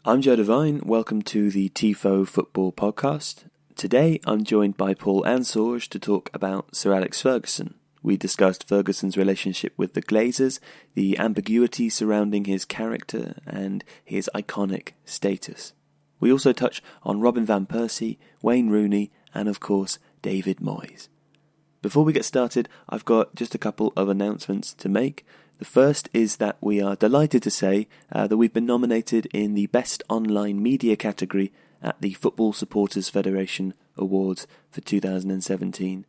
I'm Joe Devine, welcome to the Tifo Football podcast. Today I'm joined by Paul Ansorge to talk about Sir Alex Ferguson. We discussed Ferguson's relationship with the Glazers, the ambiguity surrounding his character and his iconic status. We also touch on Robin Van Persie, Wayne Rooney and of course David Moyes. Before we get started, I've got just a couple of announcements to make. The first is that we are delighted to say that we've been nominated in the Best Online Media category at the Football Supporters Federation Awards for 2017.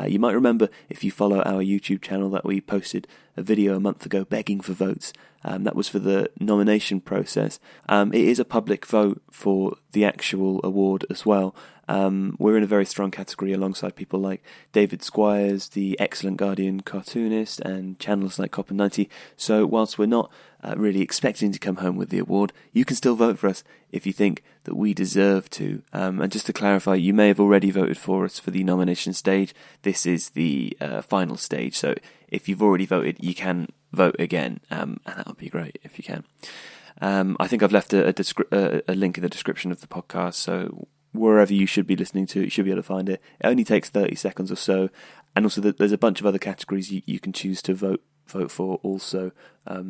You might remember, if you follow our YouTube channel, that we posted a video a month ago begging for votes. That was for the nomination process. It is a public vote for the actual award as well. We're in a very strong category alongside people like David Squires, the excellent Guardian cartoonist, and channels like Copper90. So whilst we're not really expecting to come home with the award, you can still vote for us if you think that we deserve to. And just to clarify, you may have already voted for us for the nomination stage. This is the final stage, so if you've already voted, you can vote again, and that would be great if you can. I think I've left a link in the description of the podcast, so wherever you should be listening to, you should be able to find it. It only takes 30 seconds or so, and also there's a bunch of other categories you can choose to vote for also,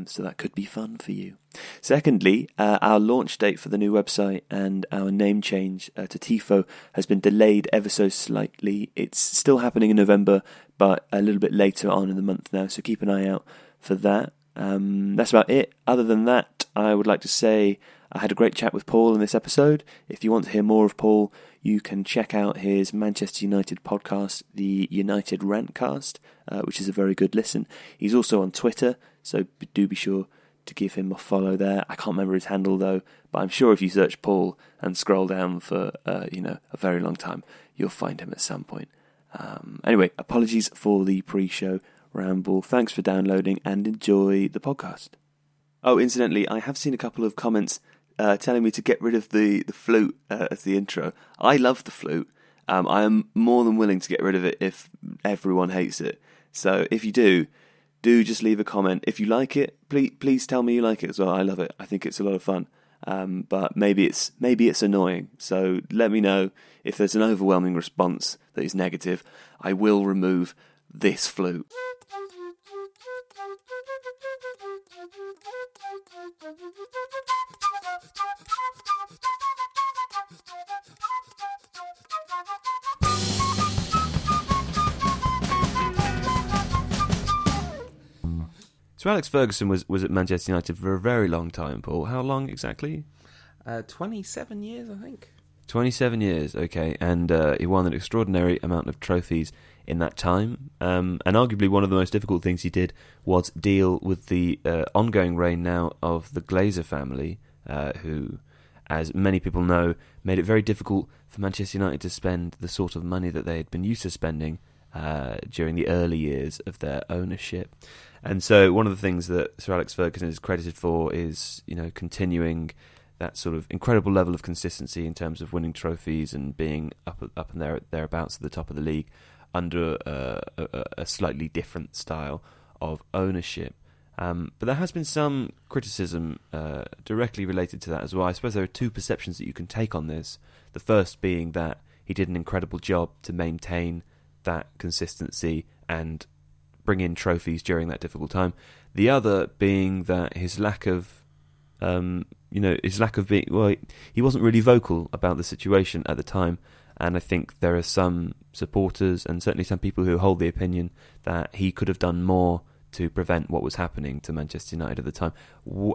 so that could be fun for you. Secondly, our launch date for the new website and our name change to Tifo has been delayed ever so slightly. It's still happening in November, but a little bit later on in the month now, so keep an eye out for that. That's about it. Other than that, I would like to say I had a great chat with Paul in this episode. If you want to hear more of Paul, you can check out his Manchester United podcast, the United Rantcast, which is a very good listen. He's also on Twitter, so do be sure to give him a follow there. I can't remember his handle though, but I'm sure if you search Paul and scroll down for a very long time, you'll find him at some point. Anyway, apologies for the pre-show ramble. Thanks for downloading and enjoy the podcast. Oh, incidentally, I have seen a couple of comments telling me to get rid of the flute as the intro. I love the flute. I am more than willing to get rid of it if everyone hates it. So if you do just leave a comment. If you like it, please tell me you like it as well. I love it. I think it's a lot of fun. But maybe it's annoying. So let me know if there's an overwhelming response that is negative. I will remove this flute. Sir Alex Ferguson was at Manchester United for a very long time, Paul. How long exactly? 27 years, I think. 27 years, okay. And he won an extraordinary amount of trophies in that time. And arguably one of the most difficult things he did was deal with the ongoing reign now of the Glazer family, who, as many people know, made it very difficult for Manchester United to spend the sort of money that they had been used to spending during the early years of their ownership. And so one of the things that Sir Alex Ferguson is credited for is, continuing that sort of incredible level of consistency in terms of winning trophies and being up and thereabouts at the top of the league under a slightly different style of ownership. But there has been some criticism directly related to that as well. I suppose there are two perceptions that you can take on this. The first being that he did an incredible job to maintain that consistency and bring in trophies during that difficult time. The other being that his lack of being, he wasn't really vocal about the situation at the time. And I think there are some supporters and certainly some people who hold the opinion that he could have done more to prevent what was happening to Manchester United at the time.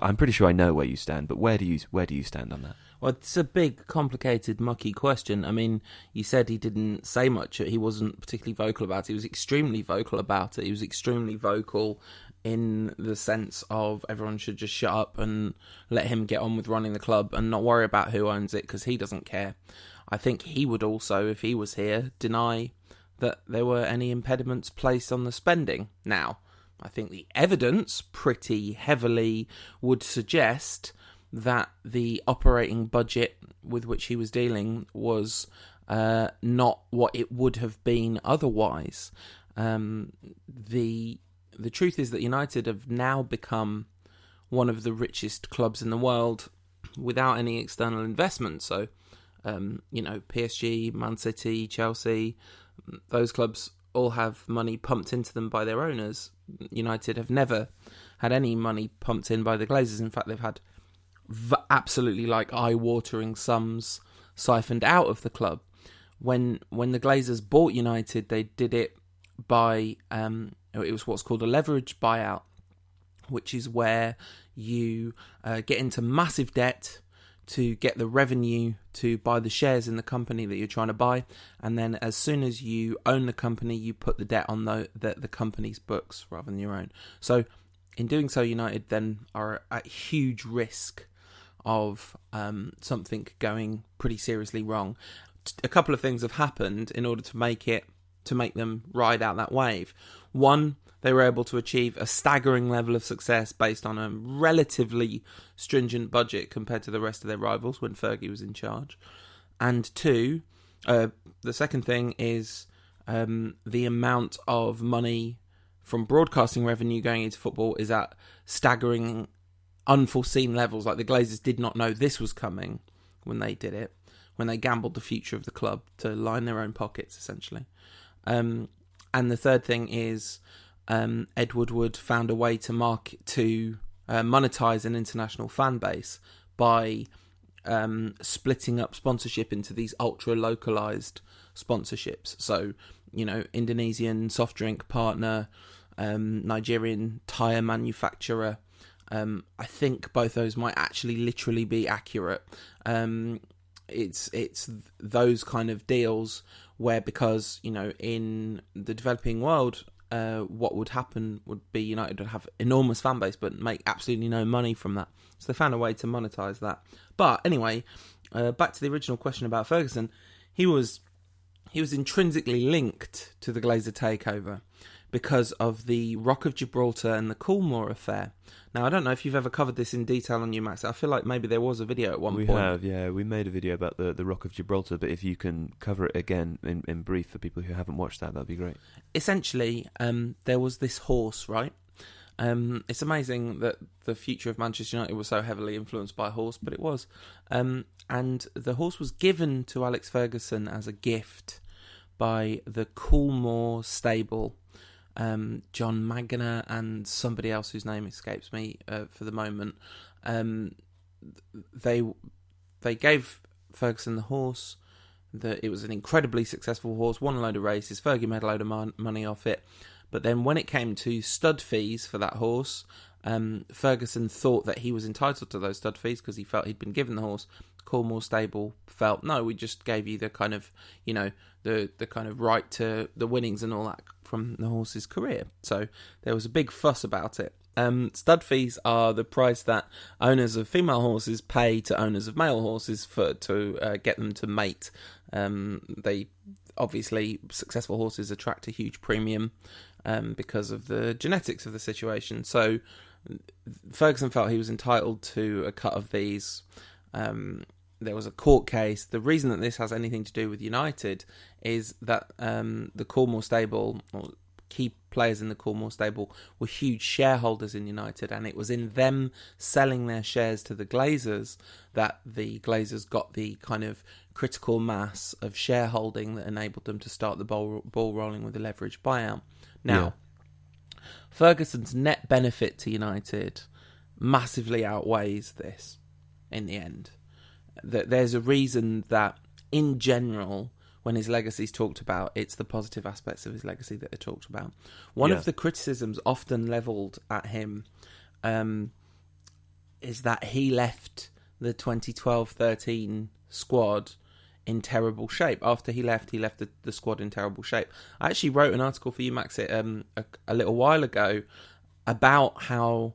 I'm pretty sure I know where you stand, but where do you stand on that? Well, it's a big, complicated, mucky question. I mean, you said he didn't say much. He wasn't particularly vocal about it. He was extremely vocal about it. He was extremely vocal in the sense of everyone should just shut up and let him get on with running the club and not worry about who owns it because he doesn't care. I think he would also, if he was here, deny that there were any impediments placed on the spending. Now, I think the evidence pretty heavily would suggest that the operating budget with which he was dealing was not what it would have been otherwise. The truth is that United have now become one of the richest clubs in the world without any external investment. So, PSG, Man City, Chelsea, those clubs all have money pumped into them by their owners. United have never had any money pumped in by the Glazers. In fact, they've had absolutely eye-watering sums siphoned out of the club. When the Glazers bought United, they did it by it was what's called a leverage buyout, which is where you get into massive debt to get the revenue to buy the shares in the company that you're trying to buy, and then as soon as you own the company, you put the debt on the company's books rather than your own. So in doing so, United then are at huge risk of something going pretty seriously wrong. A couple of things have happened in order to make them ride out that wave. One, they were able to achieve a staggering level of success based on a relatively stringent budget compared to the rest of their rivals when Fergie was in charge. And two, the second thing is the amount of money from broadcasting revenue going into football is at staggering, unforeseen levels. Like the Glazers did not know this was coming when they did it, when they gambled the future of the club to line their own pockets, essentially. And the third thing is Ed Woodward found a way to monetize an international fan base by splitting up sponsorship into these ultra-localized sponsorships. So, Indonesian soft drink partner, Nigerian tyre manufacturer. I think both those might actually literally be accurate. It's those kind of deals where, because, in the developing world, what would happen would be United would have enormous fan base but make absolutely no money from that. So they found a way to monetize that. But anyway, back to the original question about Ferguson. He was intrinsically linked to the Glazer takeover because of the Rock of Gibraltar and the Coolmore affair. Now, I don't know if you've ever covered this in detail on uMAXit. I feel like maybe there was a video at one point. We have, yeah. We made a video about the Rock of Gibraltar, but if you can cover it again in brief for people who haven't watched that'd be great. Essentially, there was this horse, right? It's amazing that the future of Manchester United was so heavily influenced by a horse, but it was. And the horse was given to Alex Ferguson as a gift by the Coolmore stable. John Magana and somebody else whose name escapes me for the moment. They gave Ferguson the horse. It was an incredibly successful horse, won a load of races. Fergie made a load of money off it. But then when it came to stud fees for that horse, Ferguson thought that he was entitled to those stud fees because he felt he'd been given the horse. Coolmore stable felt, no, we just gave you the kind of, the kind of right to the winnings and all that from the horse's career. So there was a big fuss about it. Stud fees are the price that owners of female horses pay to owners of male horses to get them to mate. They obviously, successful horses attract a huge premium because of the genetics of the situation. So Ferguson felt he was entitled to a cut of these. There was a court case. The reason that this has anything to do with United is that the Coolmore stable, or key players in the Coolmore stable, were huge shareholders in United, and it was in them selling their shares to the Glazers that the Glazers got the kind of critical mass of shareholding that enabled them to start the ball rolling with the leverage buyout. Now, Ferguson's net benefit to United massively outweighs this in the end. That there's a reason that, in general, when his legacy is talked about, it's the positive aspects of his legacy that are talked about. One of the criticisms often levelled at him is that he left the 2012-13 squad in terrible shape. After he left the squad in terrible shape. I actually wrote an article for uMAXit a little while ago about how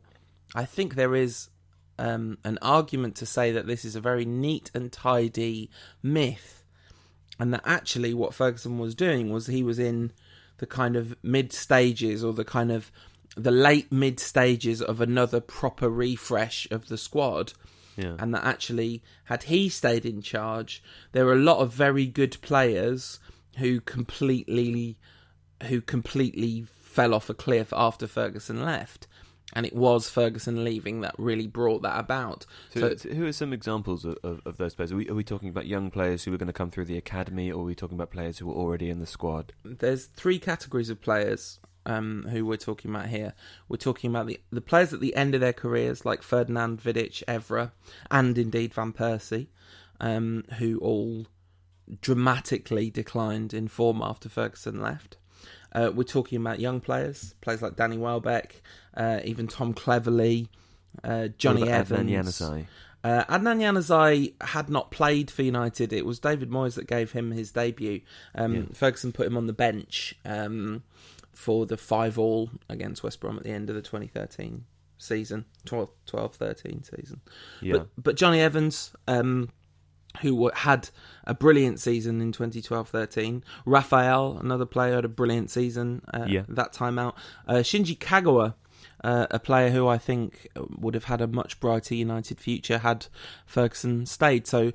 I think there is an argument to say that this is a very neat and tidy myth, and that actually what Ferguson was doing was he was in the kind of mid stages, or the kind of the late mid stages of another proper refresh of the squad. Yeah. And that actually, had he stayed in charge, there were a lot of very good players who completely fell off a cliff after Ferguson left. And it was Ferguson leaving that really brought that about. So who are some examples of those players? Are we talking about young players who were going to come through the academy, or are we talking about players who were already in the squad? There's three categories of players who we're talking about here. We're talking about the players at the end of their careers, like Ferdinand, Vidic, Evra, and indeed Van Persie, who all dramatically declined in form after Ferguson left. We're talking about young players like Danny Welbeck, even Tom Cleverley, Johnny Evans. Adnan Januzaj? Adnan Januzaj had not played for United. It was David Moyes that gave him his debut. Ferguson put him on the bench for the 5-5 against West Brom at the end of the 2013 season, 12-13 season. Yeah. But Johnny Evans, who had a brilliant season in 2012-13. Raphael, another player, had a brilliant season that time out. Shinji Kagawa, a player who I think would have had a much brighter United future had Ferguson stayed. So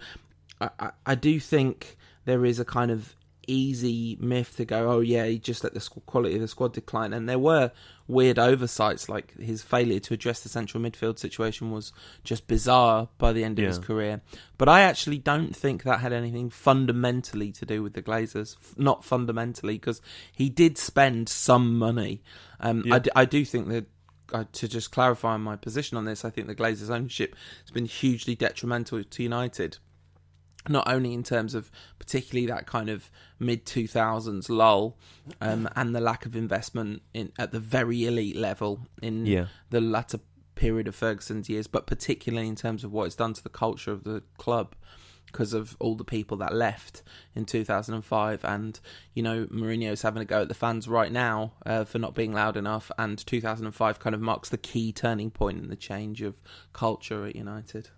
I do think there is a kind of easy myth to go, oh yeah, he just let the quality of the squad decline. And there were weird oversights, like his failure to address the central midfield situation was just bizarre by the end of his career. But I actually don't think that had anything fundamentally to do with the Glazers. Not fundamentally, because he did spend some money. I do think that, to just clarify my position on this, I think the Glazers' ownership has been hugely detrimental to United. Not only in terms of particularly that kind of mid-2000s lull and the lack of investment at the very elite level in the latter period of Ferguson's years, but particularly in terms of what it's done to the culture of the club because of all the people that left in 2005. And, you know, Mourinho's having a go at the fans right now for not being loud enough, and 2005 kind of marks the key turning point in the change of culture at United.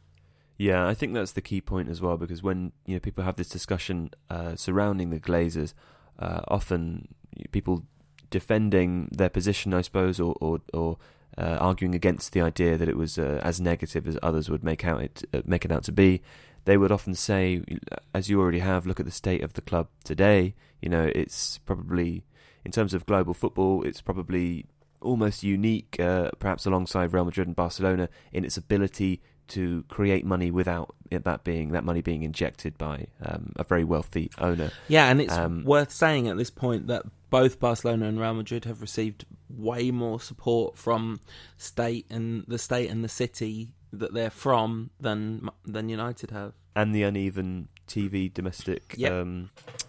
Yeah, I think that's the key point as well, because when people have this discussion surrounding the Glazers, often people defending their position, I suppose, or arguing against the idea that it was as negative as others would make it out to be, they would often say, as you already have, look at the state of the club today. It's probably, in terms of global football, it's probably almost unique, perhaps alongside Real Madrid and Barcelona, in its ability to create money without that money being injected by a very wealthy owner. Yeah, and it's worth saying at this point that both Barcelona and Real Madrid have received way more support from the state and the city that they're from than United have. And the uneven TV domestic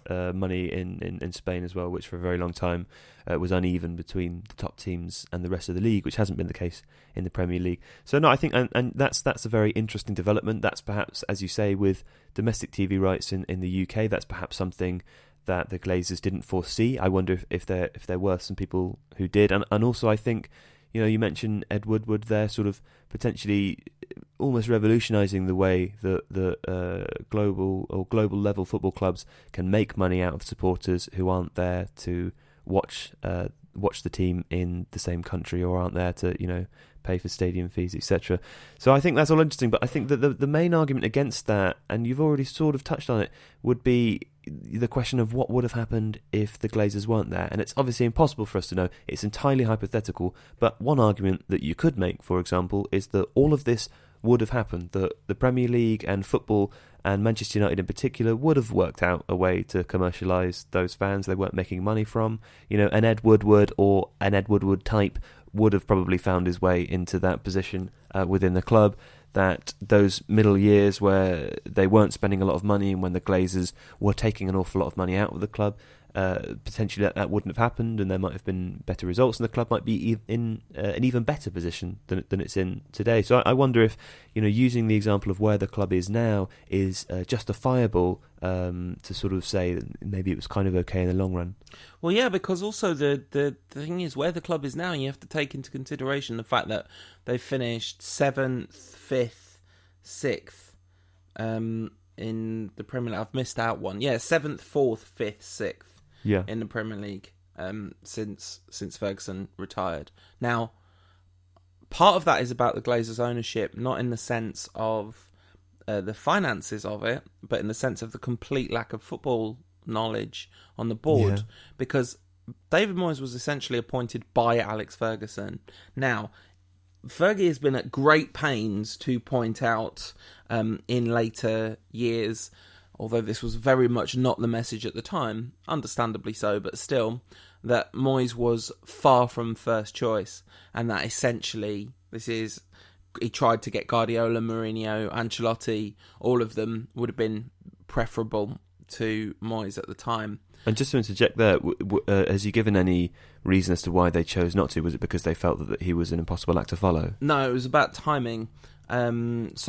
money in Spain as well, which for a very long time was uneven between the top teams and the rest of the league, which hasn't been the case in the Premier League. So no, I think and that's a very interesting development. That's perhaps, as you say, with domestic TV rights in the UK, that's perhaps something that the Glazers didn't foresee. I wonder if there were some people who did, and also I think, you mentioned Ed Woodward there, sort of potentially almost revolutionising the way that the global level football clubs can make money out of supporters who aren't there to watch the team in the same country, or aren't there to pay for stadium fees, etc. So I think that's all interesting. But I think that the main argument against that, and you've already sort of touched on it, would be the question of what would have happened if the Glazers weren't there. And it's obviously impossible for us to know. It's entirely hypothetical. But one argument that you could make, for example, is that all of this would have happened, that the Premier League and football and Manchester United in particular would have worked out a way to commercialise those fans they weren't making money from. An Ed Woodward or an Ed Woodward type would have probably found his way into that position within the club. That those middle years where they weren't spending a lot of money and when the Glazers were taking an awful lot of money out of the club, potentially that wouldn't have happened, and there might have been better results, and the club might be in an even better position than it's in today. So I wonder if using the example of where the club is now is justifiable to sort of say that maybe it was kind of okay in the long run. Well, yeah, because also the thing is, where the club is now, you have to take into consideration the fact that they finished 7th, 5th, 6th in the Premier League. I've missed out one. Yeah, 7th, 4th, 5th, 6th. Yeah. In the Premier League since Ferguson retired. Now, part of that is about the Glazers' ownership, not in the sense of the finances of it, but in the sense of the complete lack of football knowledge on the board. Yeah. Because David Moyes was essentially appointed by Alex Ferguson. Now, Fergie has been at great pains to point out in later years, although this was very much not the message at the time, understandably so, but still, that Moyes was far from first choice, and that essentially he tried to get Guardiola, Mourinho, Ancelotti, all of them would have been preferable to Moyes at the time. And just to interject there, has he given any reason as to why they chose not to? Was it because they felt that he was an impossible act to follow? No, it was about timing. Mourinho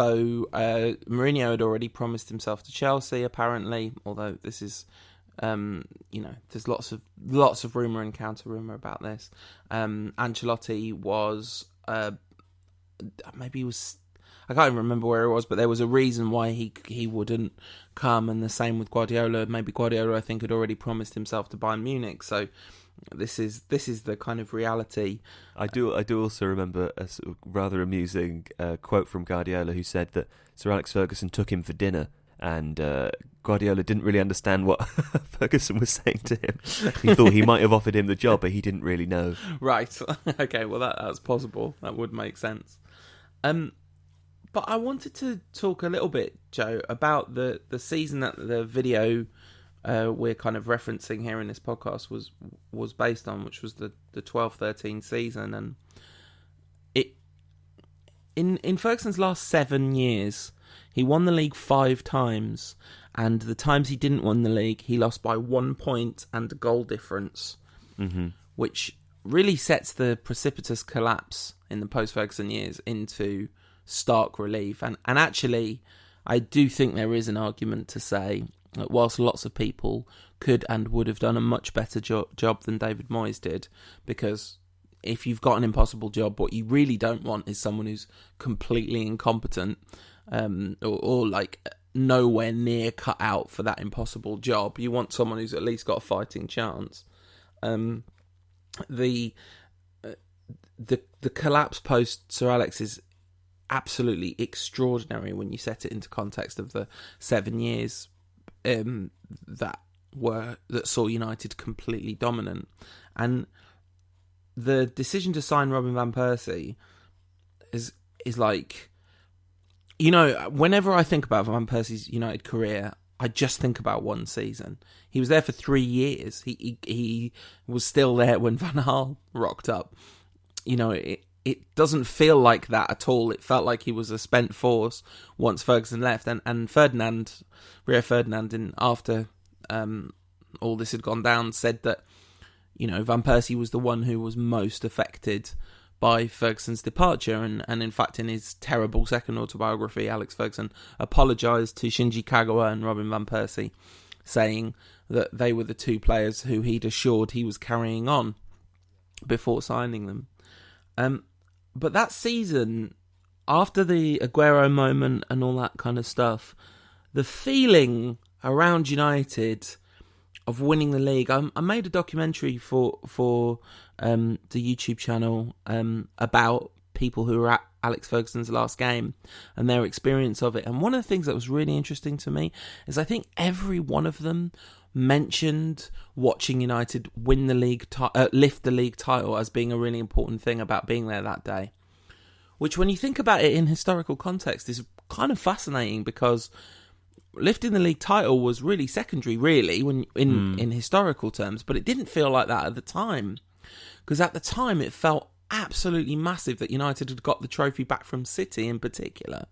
had already promised himself to Chelsea, apparently, although this is, there's lots of rumour and counter-rumour about this. Ancelotti was, maybe he was, I can't even remember where it was, but there was a reason why he wouldn't come, and the same with Guardiola. Maybe Guardiola, I think, had already promised himself to Bayern Munich, so this is the kind of reality. I do also remember a sort of rather amusing quote from Guardiola, who said that Sir Alex Ferguson took him for dinner, and Guardiola didn't really understand what Ferguson was saying to him. He thought he might have offered him the job, but he didn't really know. Right. Okay, well that's possible. That would make sense. But I wanted to talk a little bit, Joe, about the season that the video we're kind of referencing here in this podcast was based on, which was the 12-13 season. And in Ferguson's last 7 years, he won the league 5 times, and the times he didn't win the league, he lost by 1 point and a goal difference, which really sets the precipitous collapse in the post-Ferguson years into stark relief. And actually, I do think there is an argument to say that whilst lots of people could and would have done a much better job than David Moyes did, because if you've got an impossible job, what you really don't want is someone who's completely incompetent, or like nowhere near cut out for that impossible job. You want someone who's at least got a fighting chance. The collapse post Sir Alex is absolutely extraordinary when you set it into context of the 7 years that saw United completely dominant. And the decision to sign Robin Van Persie is like, whenever I think about Van Persie's United career, I just think about one season. He was there for 3 years. He was still there when Van Gaal rocked up. It doesn't feel like that at all. It felt like he was a spent force once Ferguson left. And Rio Ferdinand, after all this had gone down, said that, Van Persie was the one who was most affected by Ferguson's departure. And in fact, in his terrible second autobiography, Alex Ferguson apologised to Shinji Kagawa and Robin Van Persie, saying that they were the two players who he'd assured he was carrying on before signing them. But that season, after the Aguero moment and all that kind of stuff, the feeling around United of winning the league, I made a documentary for the YouTube channel about people who were at Alex Ferguson's last game and their experience of it. And one of the things that was really interesting to me is I think every one of them mentioned watching United win the league, lift the league title as being a really important thing about being there that day. Which, when you think about it in historical context, is kind of fascinating, because lifting the league title was really secondary, really, when in historical terms. But it didn't feel like that at the time, because at the time it felt absolutely massive that United had got the trophy back from City in particular,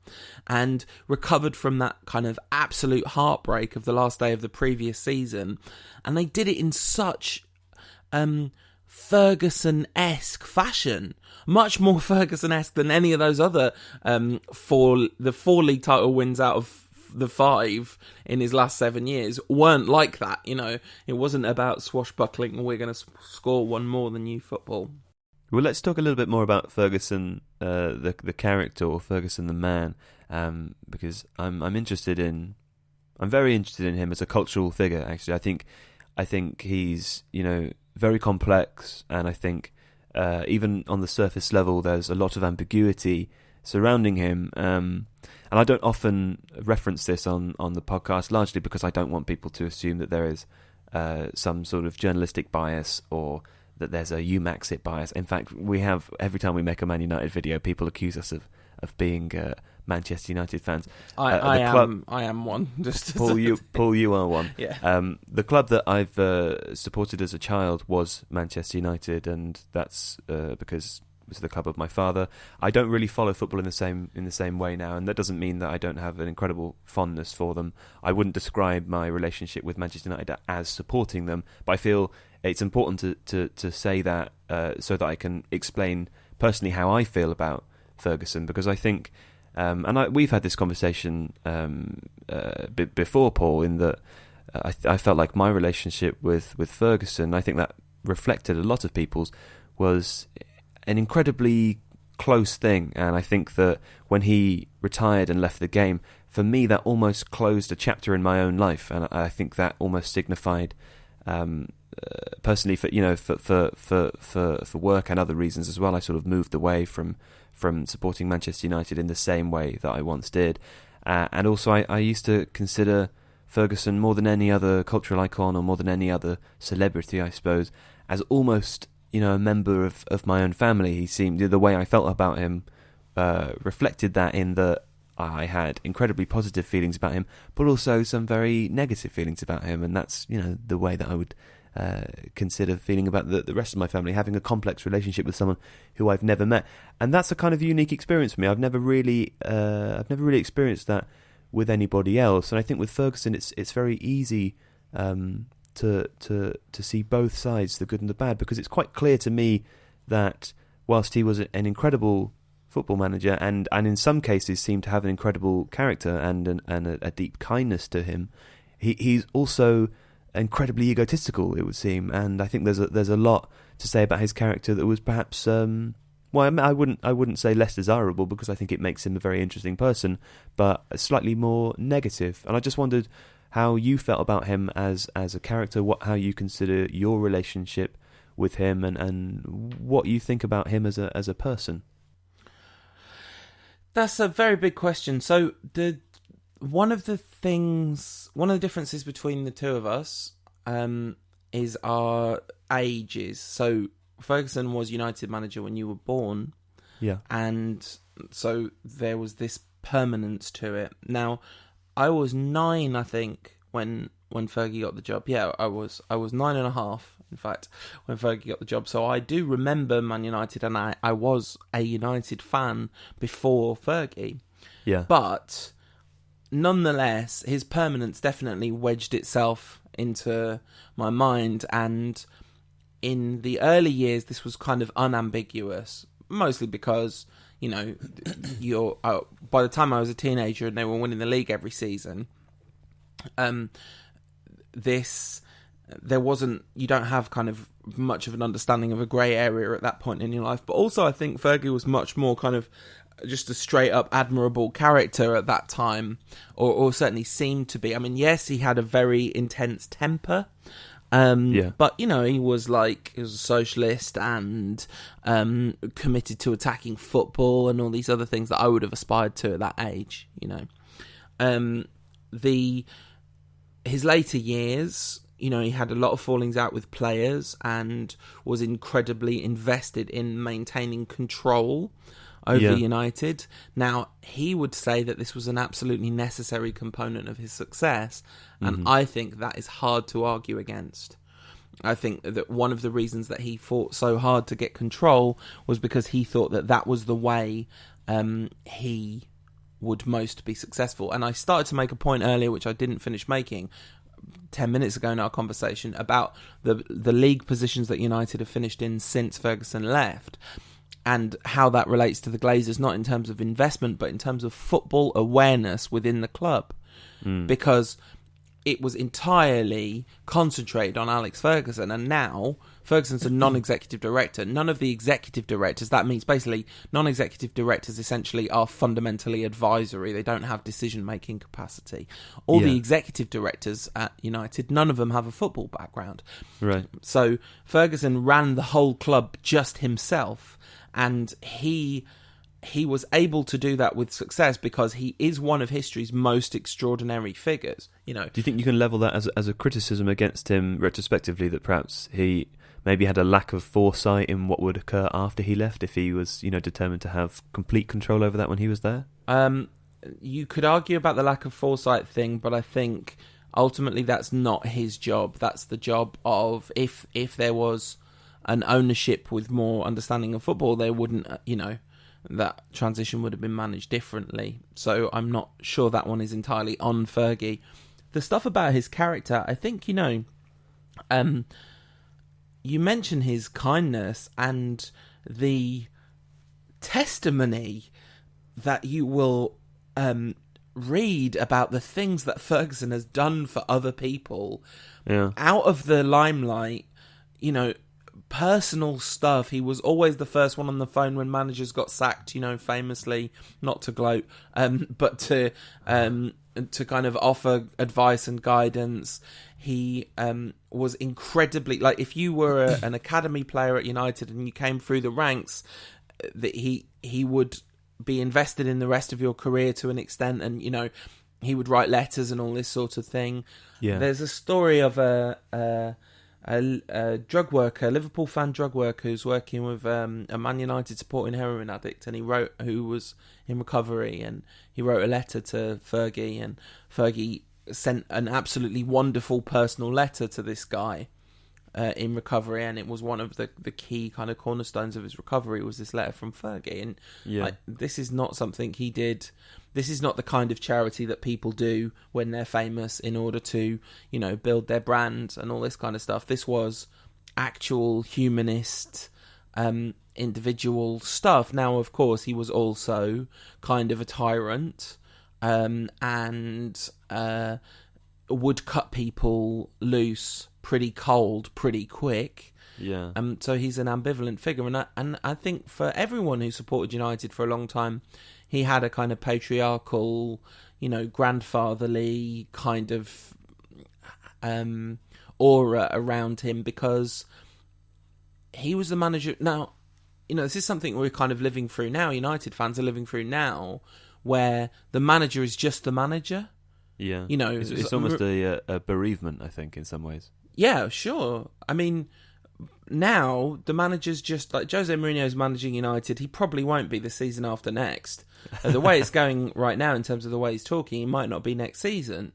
and recovered from that kind of absolute heartbreak of the last day of the previous season. And they did it in such Ferguson-esque fashion, much more Ferguson-esque than any of those other 4 league title wins out of the 5 in his last 7 years weren't like that. It wasn't about swashbuckling, we're going to score one more than you football. Well, let's talk a little bit more about Ferguson, the character, or Ferguson the man, because I'm very interested in him as a cultural figure. Actually, I think he's very complex, and I think even on the surface level, there's a lot of ambiguity surrounding him. And I don't often reference this on the podcast, largely because I don't want people to assume that there is some sort of journalistic bias, or that there's a uMAXit bias. In fact, we have, every time we make a Man United video, people accuse us of being Manchester United fans. I am one. Just Paul, you are one. Yeah. The club that I've supported as a child was Manchester United, and that's because it was the club of my father. I don't really follow football in the same way now, and that doesn't mean that I don't have an incredible fondness for them. I wouldn't describe my relationship with Manchester United as supporting them, but I feel it's important to say that so that I can explain personally how I feel about Ferguson, because I think, we've had this conversation before, Paul, in that I felt like my relationship with Ferguson, I think that reflected a lot of people's, was an incredibly close thing. And I think that when he retired and left the game, for me that almost closed a chapter in my own life, and I think that almost signified personally for work and other reasons as well, I sort of moved away from supporting Manchester United in the same way that I once did. And also I used to consider Ferguson, more than any other cultural icon or more than any other celebrity, I suppose, as almost, a member of my own family. He seemed, the way I felt about him reflected that, in that I had incredibly positive feelings about him, but also some very negative feelings about him. And that's, the way that I would consider feeling about the rest of my family, having a complex relationship with someone who I've never met. And that's a kind of unique experience for me. I've never really experienced that with anybody else. And I think with Ferguson, it's very easy to see both sides, the good and the bad, because it's quite clear to me that whilst he was an incredible football manager and in some cases seemed to have an incredible character and a deep kindness to him, he's also incredibly egotistical, it would seem. And I think there's a lot to say about his character that was perhaps I wouldn't say less desirable, because I think it makes him a very interesting person, but slightly more negative. And I just wondered how you felt about him as a character, how you consider your relationship with him, and what you think about him as a person. That's a very big question. So one of the differences between the two of us is our ages. So Ferguson was United manager when you were born. Yeah. And so there was this permanence to it. Now, I was 9, I think, when Fergie got the job. Yeah, I was 9.5, in fact, when Fergie got the job. So I do remember Man United, and I was a United fan before Fergie. Yeah. But nonetheless, his permanence definitely wedged itself into my mind, and in the early years this was kind of unambiguous, mostly because by the time I was a teenager and they were winning the league every season, you don't have kind of much of an understanding of a grey area at that point in your life. But also I think Fergie was much more kind of just a straight up admirable character at that time, or certainly seemed to be. I mean, yes, he had a very intense temper, but he was a socialist and committed to attacking football and all these other things that I would have aspired to at that age. His later years, he had a lot of fallings out with players and was incredibly invested in maintaining control over United. Now, he would say that this was an absolutely necessary component of his success, and I think that is hard to argue against. I think that one of the reasons that he fought so hard to get control was because he thought that was the way he would most be successful. And I started to make a point earlier, which I didn't finish making 10 minutes ago in our conversation, about the league positions that United have finished in since Ferguson left, and how that relates to the Glazers, not in terms of investment, but in terms of football awareness within the club. Because it was entirely concentrated on Alex Ferguson, and now Ferguson's a non-executive director. None of the executive directors, that means basically non-executive directors essentially are fundamentally advisory. They don't have decision-making capacity. All the executive directors at United, none of them have a football background. Right. So Ferguson ran the whole club just himself, and he he was able to do that with success because he is one of history's most extraordinary figures. You know, do you think you can level that as a criticism against him retrospectively, that perhaps he maybe had a lack of foresight in what would occur after he left, if he was, determined to have complete control over that when he was there? You could argue about the lack of foresight thing, but I think ultimately that's not his job. That's the job of, if there was an ownership with more understanding of football, they wouldn't, that transition would have been managed differently. So I'm not sure that one is entirely on Fergie. The stuff about his character, I think, you mention his kindness and the testimony that you will read about the things that Ferguson has done for other people out of the limelight, personal stuff. He was always the first one on the phone when managers got sacked, famously, not to gloat, but to kind of offer advice and guidance. He was incredibly, like, if you were an academy player at United and you came through the ranks, that he would be invested in the rest of your career to an extent, and he would write letters and all this sort of thing. There's a story of a drug worker, a Liverpool fan drug worker, who's working with a Man United supporting heroin addict, and who was in recovery, and he wrote a letter to Fergie, and Fergie sent an absolutely wonderful personal letter to this guy in recovery, and it was one of the key kind of cornerstones of his recovery, was this letter from Fergie. And this is not something he did. This is not the kind of charity that people do when they're famous in order to, build their brand and all this kind of stuff. This was actual humanist, individual stuff. Now, of course, he was also kind of a tyrant, and would cut people loose pretty cold, pretty quick. So he's an ambivalent figure, and I think for everyone who supported United for a long time, he had a kind of patriarchal, grandfatherly kind of aura around him, because he was the manager. Now, this is something we're kind of living through now. United fans are living through now, where the manager is just the manager. Yeah, it's almost a bereavement, I think, in some ways. Yeah, sure. I mean, now the manager's just like Jose Mourinho's managing United. He probably won't be the season after next. The way it's going right now, in terms of the way he's talking, he might not be next season.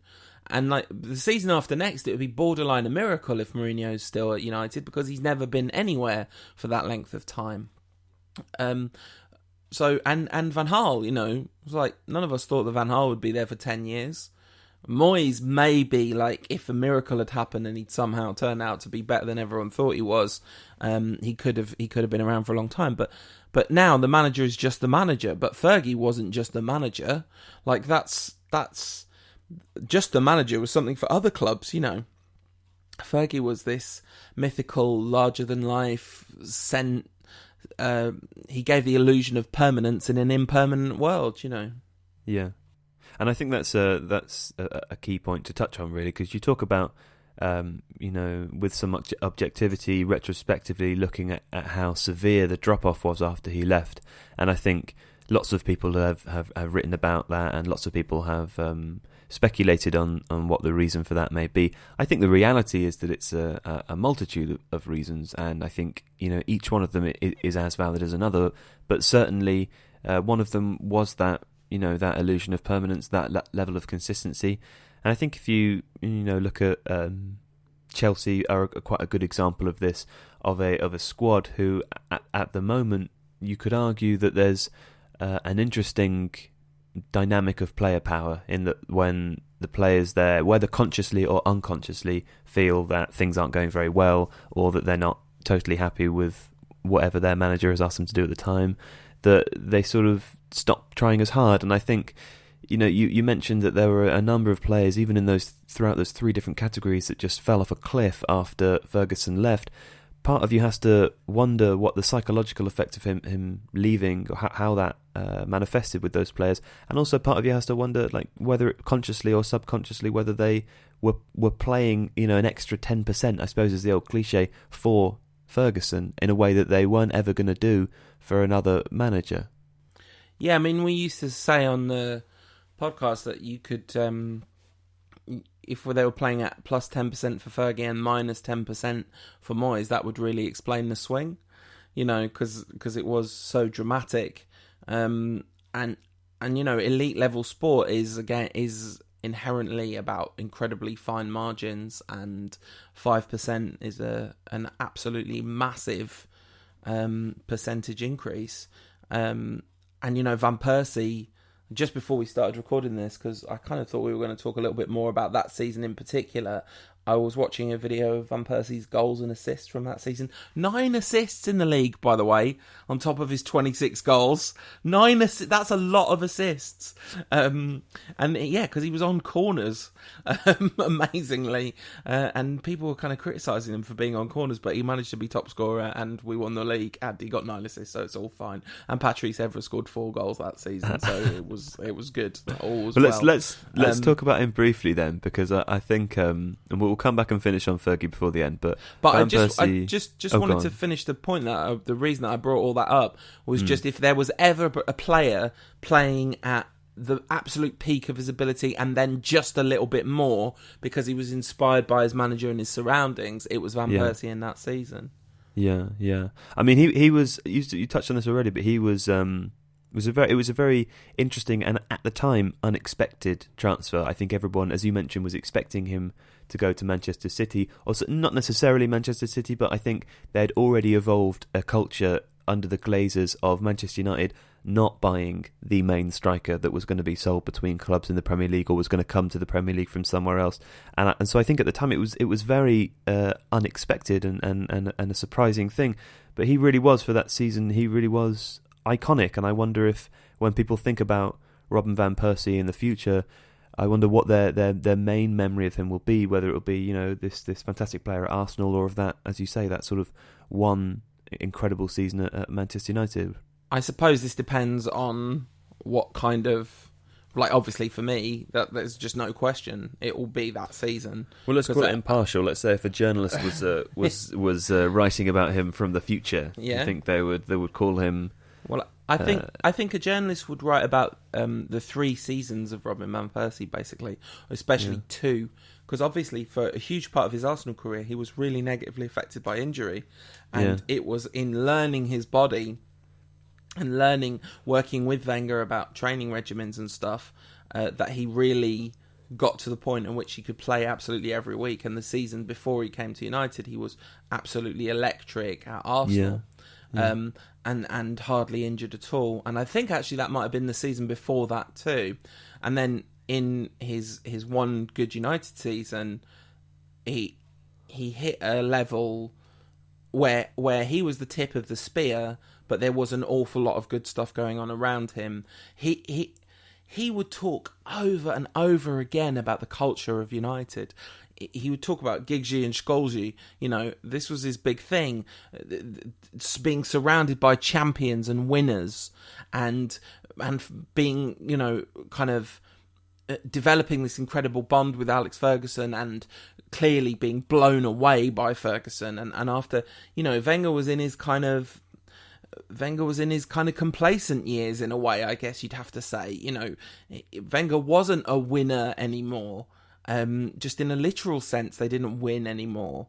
And like the season after next, it would be borderline a miracle if Mourinho's still at United, because he's never been anywhere for that length of time. So and Van Gaal, it was like none of us thought that Van Gaal would be there for 10 years. Moyes, maybe, like, if a miracle had happened and he'd somehow turned out to be better than everyone thought he was, he could have been around for a long time. But now the manager is just the manager. But Fergie wasn't just the manager. Like, that's just the manager was something for other clubs. Fergie was this mythical, larger than life he gave the illusion of permanence in an impermanent world. Yeah. And I think that's a key point to touch on, really, because you talk about, with some objectivity, retrospectively looking at how severe the drop-off was after he left. And I think lots of people have written about that, and lots of people have speculated on what the reason for that may be. I think the reality is that it's a multitude of reasons, and I think, each one of them is as valid as another, but certainly one of them was that, that illusion of permanence, that level of consistency. And I think if you look at Chelsea are quite a good example of this, of a squad who at the moment you could argue that there's an interesting dynamic of player power, in that when the players there, whether consciously or unconsciously, feel that things aren't going very well, or that they're not totally happy with whatever their manager has asked them to do at the time, that they sort of stop trying as hard. And I think, you mentioned that there were a number of players, even in throughout those three different categories, that just fell off a cliff after Ferguson left. Part of you has to wonder what the psychological effect of him leaving, or how that manifested with those players, and also part of you has to wonder, like, whether consciously or subconsciously, whether they were playing, an extra 10%, I suppose is the old cliche, for Ferguson, in a way that they weren't ever going to do for another manager. Yeah, I mean, we used to say on the podcast that you could, if they were playing at plus 10% for Fergie and minus 10% for Moyes, that would really explain the swing, because it was so dramatic. And elite level sport is inherently about incredibly fine margins, and 5% is an absolutely massive percentage increase. And Van Persie, just before we started recording this, because I kind of thought we were going to talk a little bit more about that season in particular, I was watching a video of Van Persie's goals and assists from that season. 9 assists in the league, by the way, on top of his 26 goals. 9 assists, that's a lot of assists. Because he was on corners, amazingly. And people were kind of criticising him for being on corners, but he managed to be top scorer and we won the league and he got 9 assists, so it's all fine. And Patrice Evra scored 4 goals that season, so it was good. All was well. Let's talk about him briefly then, because I think, and we'll come back and finish on Fergie before the end. But I just wanted to finish the point that the reason that I brought all that up was just if there was ever a player playing at the absolute peak of his ability and then just a little bit more because he was inspired by his manager and his surroundings, it was Van Persie in that season. Yeah. I mean, he was. You touched on this already, but he was. It was a very interesting and at the time unexpected transfer. I think everyone, as you mentioned, was expecting him to go to Manchester City. Also, not necessarily Manchester City, but I think they'd already evolved a culture under the Glazers of Manchester United not buying the main striker that was going to be sold between clubs in the Premier League or was going to come to the Premier League from somewhere else. And so I think at the time it was very unexpected and a surprising thing. But he really was, for that season, he really was iconic. And I wonder if when people think about Robin Van Persie in the future, I wonder what their main memory of him will be, whether it will be, this fantastic player at Arsenal, or of that, as you say, that sort of one incredible season at Manchester United. I suppose this depends on what kind of, obviously for me, that there's just no question it will be that season. Well, let's call it impartial. Let's say if a journalist was writing about him from the future, yeah. I think they would call him. Well, I think a journalist would write about the 3 seasons of Robin Van Persie, basically, especially 2, because obviously for a huge part of his Arsenal career, he was really negatively affected by injury, and it was in learning his body and working with Wenger about training regimens and stuff, that he really got to the point in which he could play absolutely every week. And the season before he came to United, he was absolutely electric at Arsenal. Yeah. And hardly injured at all. And I think actually that might have been the season before that too. And then in his one good United season, he hit a level where he was the tip of the spear, but there was an awful lot of good stuff going on around him. He would talk over and over again about the culture of United. He would talk about Giggsy and Scholesy. This was his big thing, being surrounded by champions and winners, and being, kind of developing this incredible bond with Alex Ferguson, and clearly being blown away by Ferguson. And after, Wenger was in his kind of complacent years, in a way, I guess you'd have to say. Wenger wasn't a winner anymore. Just in a literal sense, they didn't win anymore.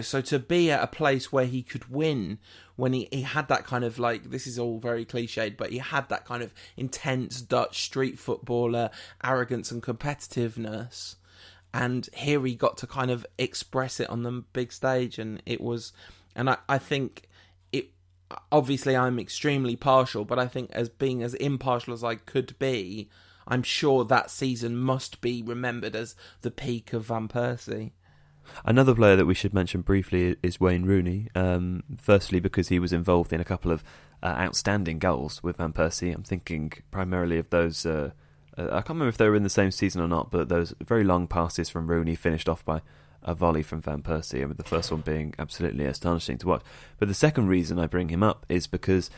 So to be at a place where he could win, when he had that kind of, this is all very cliched, but he had that kind of intense Dutch street footballer arrogance and competitiveness. And here he got to kind of express it on the big stage, and it was, and I think it, obviously I'm extremely partial, but I think as being as impartial as I could be, I'm sure that season must be remembered as the peak of Van Persie. Another player that we should mention briefly is Wayne Rooney. Firstly, because he was involved in a couple of outstanding goals with Van Persie. I'm thinking primarily of those, I can't remember if they were in the same season or not, but those very long passes from Rooney finished off by a volley from Van Persie, with the first one being absolutely astonishing to watch. But the second reason I bring him up is because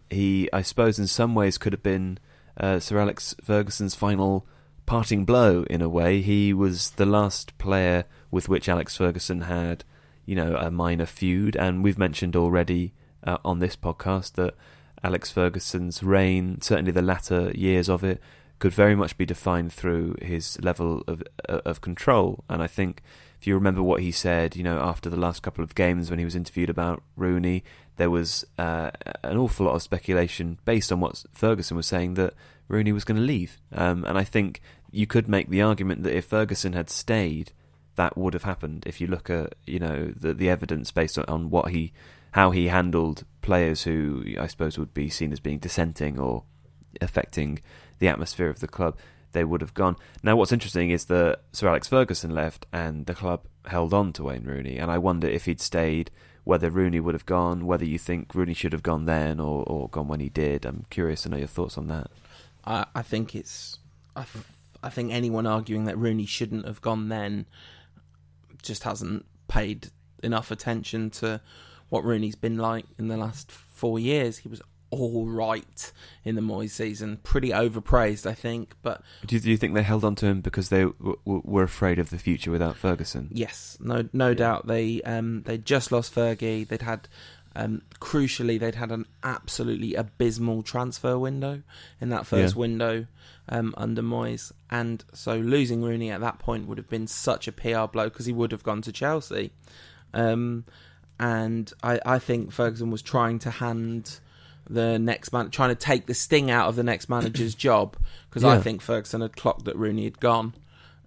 he, I suppose in some ways, could have been Sir Alex Ferguson's final parting blow, in a way. He was the last player with which Alex Ferguson had, a minor feud, and we've mentioned already on this podcast that Alex Ferguson's reign, certainly the latter years of it, could very much be defined through his level of control. And I think if you remember what he said, after the last couple of games when he was interviewed about Rooney, there was an awful lot of speculation based on what Ferguson was saying that Rooney was going to leave. And I think you could make the argument that if Ferguson had stayed, that would have happened. If you look at the evidence based on how he handled players who I suppose would be seen as being dissenting or affecting the atmosphere of the club, they would have gone. Now, what's interesting is that Sir Alex Ferguson left and the club held on to Wayne Rooney, and I wonder if he'd stayed, whether Rooney would have gone, whether you think Rooney should have gone then or gone when he did. I'm curious to know your thoughts on that. I think I think anyone arguing that Rooney shouldn't have gone then just hasn't paid enough attention to what Rooney's been like in the last 4 years. He was all right in the Moyes season, pretty overpraised, I think. But do you think they held on to him because they were afraid of the future without Ferguson? Yes, no doubt. They just lost Fergie. They'd had crucially an absolutely abysmal transfer window in that first window under Moyes, and so losing Rooney at that point would have been such a PR blow because he would have gone to Chelsea. And I think Ferguson was trying to hand the next man, trying to take the sting out of the next manager's job, because I think Ferguson had clocked that Rooney had gone,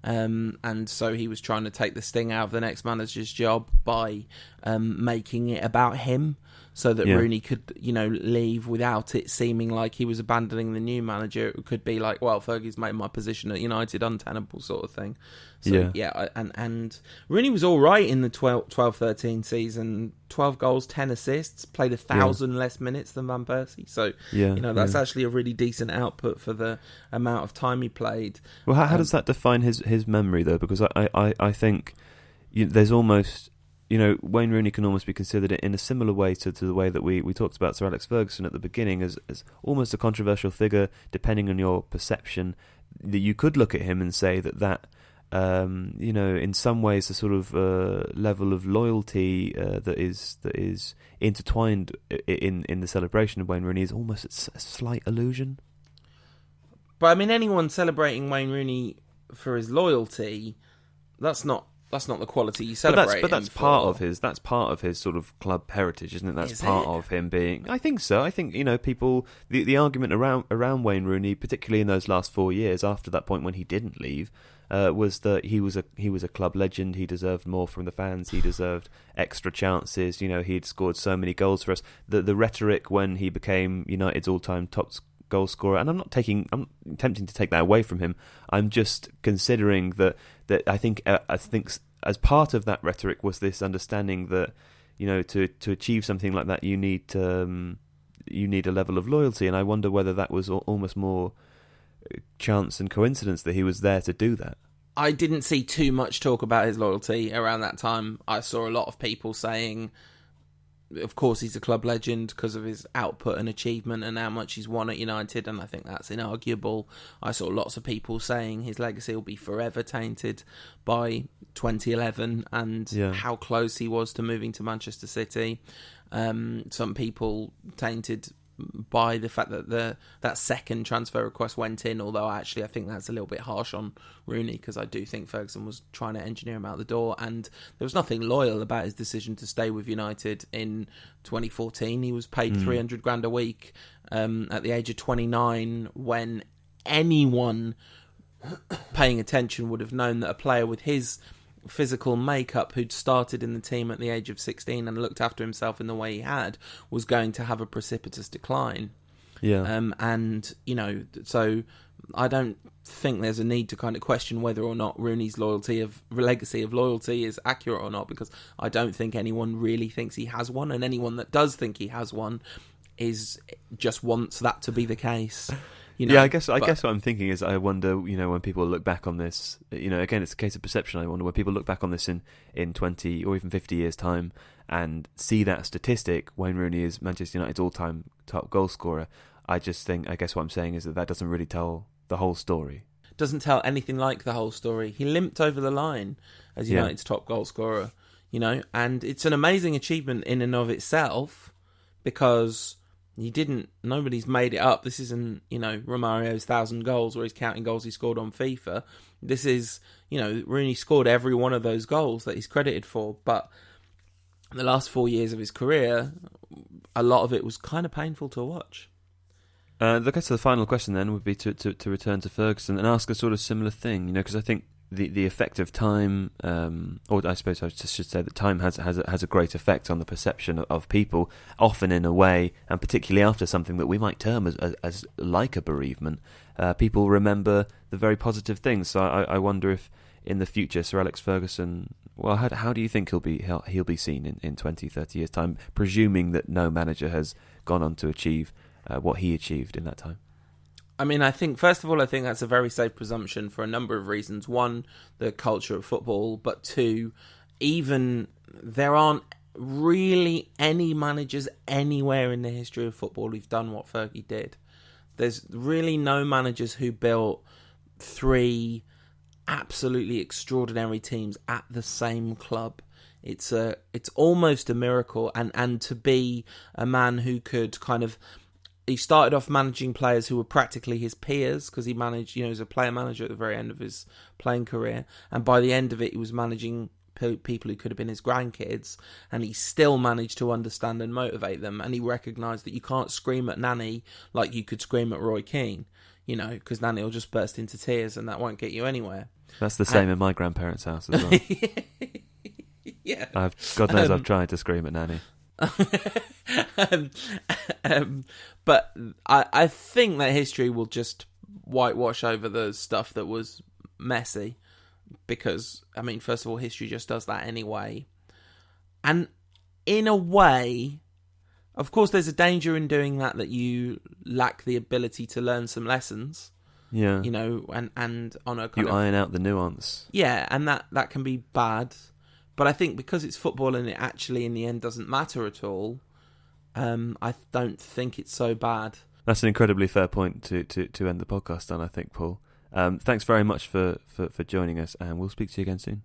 and so he was trying to take the sting out of the next manager's job by making it about him, so that Rooney could, leave without it seeming like he was abandoning the new manager. It could be like, well, Fergie's made my position at United untenable, sort of thing. So, and Rooney was all right in the 12-13 season. 12 goals, 10 assists, played 1,000 less minutes than Van Persie. So, that's actually a really decent output for the amount of time he played. Well, how does that define his memory, though? Because I think there's almost... Wayne Rooney can almost be considered in a similar way to the way that we talked about Sir Alex Ferguson at the beginning as almost a controversial figure, depending on your perception. That you could look at him and say that in some ways the sort of level of loyalty that is intertwined in the celebration of Wayne Rooney is almost a slight illusion. But I mean, anyone celebrating Wayne Rooney for his loyalty, that's not the quality you celebrate. But that's part of his. That's part of his sort of club heritage, isn't it? That's part of him being. I think so. I think people. The argument around Wayne Rooney, particularly in those last 4 years after that point when he didn't leave, was that he was a club legend. He deserved more from the fans. He deserved extra chances. He'd scored so many goals for us. The rhetoric when he became United's all-time top goal scorer, and I'm tempting to take that away from him. I'm just considering that I think as part of that rhetoric was this understanding that to achieve something like that you need a level of loyalty, and I wonder whether that was almost more chance and coincidence that he was there to do that. I didn't see too much talk about his loyalty around that time. I saw a lot of people saying, of course, he's a club legend because of his output and achievement and how much he's won at United, and I think that's inarguable. I saw lots of people saying his legacy will be forever tainted by 2011 and how close he was to moving to Manchester City. Some people tainted by the fact that that second transfer request went in, although actually I think that's a little bit harsh on Rooney, because I do think Ferguson was trying to engineer him out the door, and there was nothing loyal about his decision to stay with United in 2014. He was paid 300 grand a week at the age of 29, when anyone paying attention would have known that a player with his physical makeup, who'd started in the team at the age of 16 and looked after himself in the way he had, was going to have a precipitous decline. So I don't think there's a need to kind of question whether or not Rooney's legacy of loyalty is accurate or not, because I don't think anyone really thinks he has one, and anyone that does think he has one just wants that to be the case. I guess what I'm thinking is, I wonder, when people look back on this, again, it's a case of perception. I wonder when people look back on this in 20 or even 50 years' time and see that statistic, Wayne Rooney is Manchester United's all-time top goal scorer. I guess what I'm saying is that doesn't really tell the whole story. Doesn't tell anything like the whole story. He limped over the line as United's top goal scorer, and it's an amazing achievement in and of itself, because Nobody's made it up. This isn't, Romario's 1,000 goals where he's counting goals he scored on FIFA. This is, Rooney scored every one of those goals that he's credited for. But the last 4 years of his career, a lot of it was kind of painful to watch. I guess the final question then would be to return to Ferguson and ask a sort of similar thing, because I think the effect of time, or I suppose I should say that time has a great effect on the perception of people, often in a way, and particularly after something that we might term as like a bereavement. People remember the very positive things. So I wonder if in the future Sir Alex Ferguson, well, how do you think he'll be seen in 20, 30 years' time, presuming that no manager has gone on to achieve what he achieved in that time? I mean, I think, first of all, that's a very safe presumption for a number of reasons. One, the culture of football, but two, even there aren't really any managers anywhere in the history of football who've done what Fergie did. There's really no managers who built 3 absolutely extraordinary teams at the same club. It's almost a miracle, and to be a man who could kind of... He started off managing players who were practically his peers, because he managed, as a player manager at the very end of his playing career. And by the end of it, he was managing people who could have been his grandkids, and he still managed to understand and motivate them. And he recognised that you can't scream at Nanny like you could scream at Roy Keane, because Nanny will just burst into tears, and that won't get you anywhere. That's the same in my grandparents' house as well. Yeah. God knows I've tried to scream at Nanny. But I think that history will just whitewash over the stuff that was messy, because, I mean, first of all, history just does that anyway. And in a way, of course, there's a danger in doing that you lack the ability to learn some lessons. Yeah. And on a kind you iron out the nuance. Yeah, and that can be bad. But I think because it's football and it actually in the end doesn't matter at all, I don't think it's so bad. That's an incredibly fair point to end the podcast on, I think, Paul. Thanks very much for joining us, and we'll speak to you again soon.